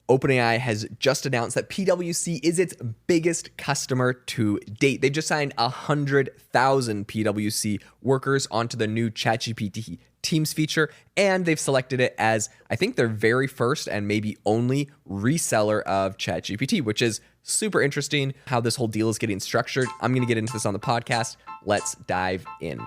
OpenAI has just announced that PwC is its biggest customer to date. They just signed 100,000 PwC workers onto the new ChatGPT Teams feature, and they've selected it as, I think, their very first and maybe only reseller of ChatGPT, which is super interesting how this whole deal is getting structured. I'm going to get into this on the podcast. Let's dive in.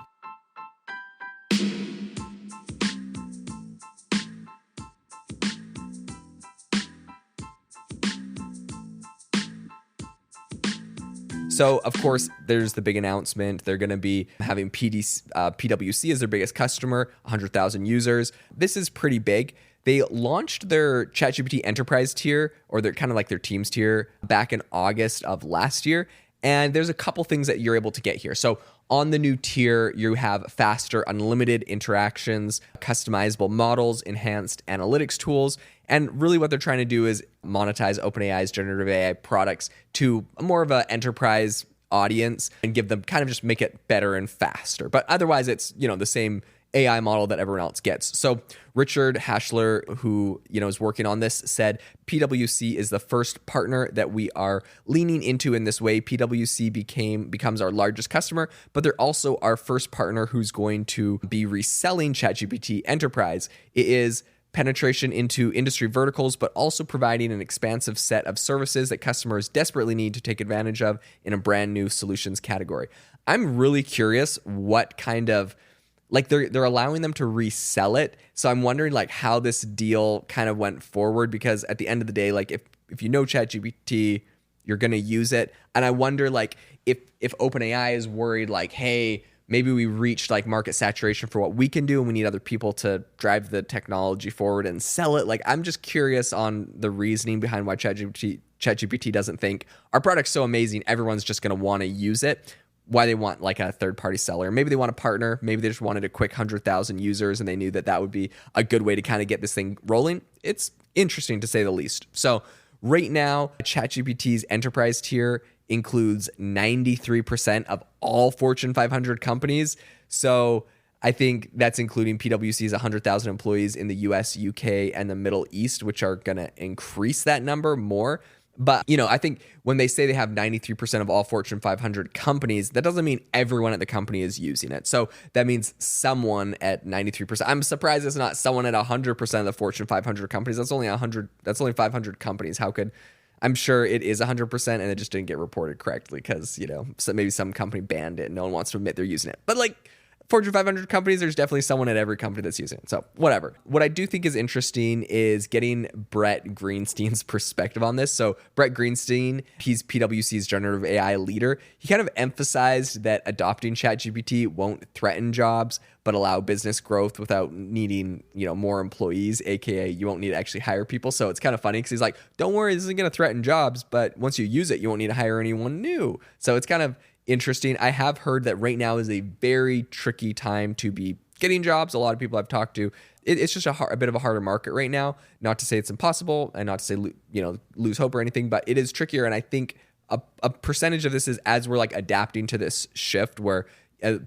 So, of course, there's the big announcement. They're going to be having PwC as their biggest customer, 100,000 users. This is pretty big. They launched their ChatGPT Enterprise tier, or their kind of like their Teams tier, back in August of last year. And there's a couple things that you're able to get here. So on the new tier, you have faster, unlimited interactions, customizable models, enhanced analytics tools. And really what they're trying to do is monetize OpenAI's generative AI products to more of an enterprise audience and give them kind of just make it better and faster. But otherwise, it's, the same AI model that everyone else gets. So Richard Hashler, who is working on this, said PwC is the first partner that we are leaning into in this way. PwC becomes our largest customer, but they're also our first partner who's going to be reselling ChatGPT Enterprise. It is penetration into industry verticals, but also providing an expansive set of services that customers desperately need to take advantage of in a brand new solutions category. I'm really curious what kind of they're allowing them to resell it. So I'm wondering how this deal kind of went forward, because at the end of the day, if you know ChatGPT, you're going to use it. And I wonder if OpenAI is worried hey, maybe we reached market saturation for what we can do and we need other people to drive the technology forward and sell it. I'm just curious on the reasoning behind why ChatGPT doesn't think our product's so amazing, everyone's just going to want to use it. Why they want a third-party seller. Maybe they want a partner. Maybe they just wanted a quick 100,000 users and they knew that would be a good way to kind of get this thing rolling. It's interesting to say the least. So right now, ChatGPT's enterprise tier includes 93% of all Fortune 500 companies. So I think that's including PwC's 100,000 employees in the US, UK, and the Middle East, which are going to increase that number more. But, I think when they say they have 93% of all Fortune 500 companies, that doesn't mean everyone at the company is using it. So that means someone at 93%. I'm surprised it's not someone at 100% of the Fortune 500 companies. That's only 500 companies. I'm sure it is 100% and it just didn't get reported correctly because, so maybe some company banned it and no one wants to admit they're using it. But Fortune 500 companies, there's definitely someone at every company that's using it. So whatever. What I do think is interesting is getting Brett Greenstein's perspective on this. So Brett Greenstein, he's PwC's generative AI leader. He kind of emphasized that adopting ChatGPT won't threaten jobs, but allow business growth without needing, more employees, AKA you won't need to actually hire people. So it's kind of funny because he's like, don't worry, this isn't going to threaten jobs, but once you use it, you won't need to hire anyone new. So it's kind of interesting. I have heard that right now is a very tricky time to be getting jobs. A lot of people I've talked to, it's just a bit of a harder market right now. Not to say it's impossible and not to say, lose hope or anything, but it is trickier. And I think a percentage of this is as we're adapting to this shift where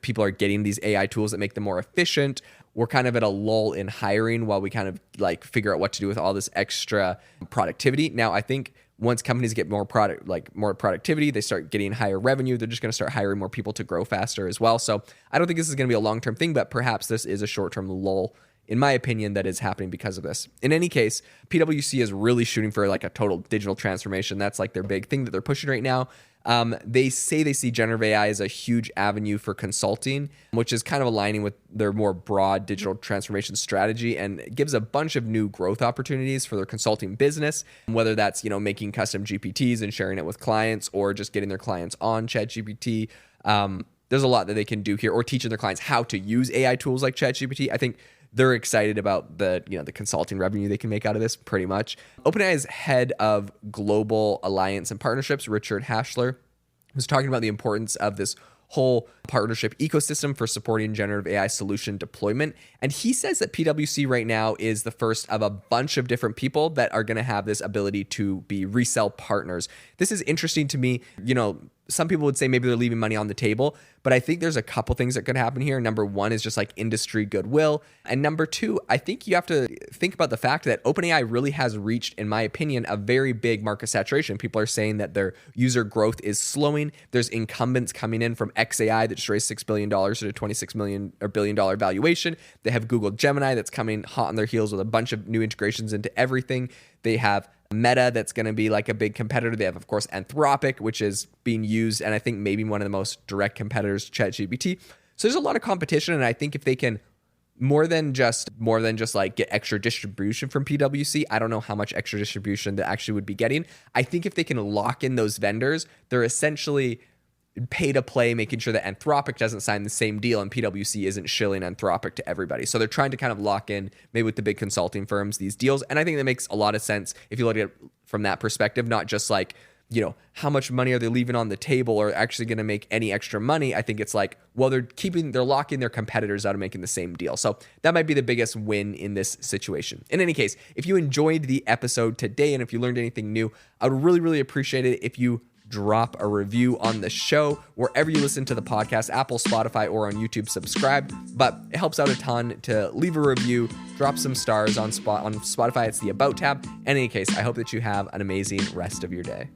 people are getting these AI tools that make them more efficient. We're kind of at a lull in hiring while we kind of figure out what to do with all this extra productivity. Now, I think once companies get more productivity, they start getting higher revenue. They're just going to start hiring more people to grow faster as well. So I don't think this is going to be a long-term thing, but perhaps this is a short-term lull, in my opinion, that is happening because of this. In any case, PwC is really shooting for a total digital transformation. That's their big thing that they're pushing right now. They say they see generative AI as a huge avenue for consulting, which is kind of aligning with their more broad digital transformation strategy, and it gives a bunch of new growth opportunities for their consulting business, whether that's, making custom GPTs and sharing it with clients or just getting their clients on ChatGPT. There's a lot that they can do here, or teaching their clients how to use AI tools like ChatGPT. I think they're excited about the consulting revenue they can make out of this pretty much. OpenAI's head of global alliance and partnerships, Richard Hashler, was talking about the importance of this whole partnership ecosystem for supporting generative AI solution deployment. And he says that PwC right now is the first of a bunch of different people that are going to have this ability to be resell partners. This is interesting to me. some people would say maybe they're leaving money on the table, but I think there's a couple things that could happen here. Number one is just like industry goodwill. And number two, I think you have to think about the fact that OpenAI really has reached, in my opinion, a very big market saturation. People are saying that their user growth is slowing. There's incumbents coming in from XAI that just raised $6 billion at a $26 billion valuation. They have Google Gemini that's coming hot on their heels with a bunch of new integrations into everything. They have Meta that's going to be like a big competitor. They have, of course, Anthropic, which is being used, and I think maybe one of the most direct competitors, ChatGPT. So there's a lot of competition, and I think if they can more than just like get extra distribution from PwC, I don't know how much extra distribution they actually would be getting. I think if they can lock in those vendors, they're essentially pay to play, making sure that Anthropic doesn't sign the same deal and PwC isn't shilling Anthropic to everybody. So they're trying to kind of lock in, maybe with the big consulting firms, these deals. And I think that makes a lot of sense if you look at it from that perspective, not just like, how much money are they leaving on the table or actually going to make any extra money? I think it's like, well, they're locking their competitors out of making the same deal. So that might be the biggest win in this situation. In any case, if you enjoyed the episode today and if you learned anything new, I would really, really appreciate it if you drop a review on the show wherever you listen to the podcast, Apple, Spotify, or on YouTube. Subscribe, but it helps out a ton to leave a review, drop some stars on Spotify. It's the About tab. In any case, I hope that you have an amazing rest of your day.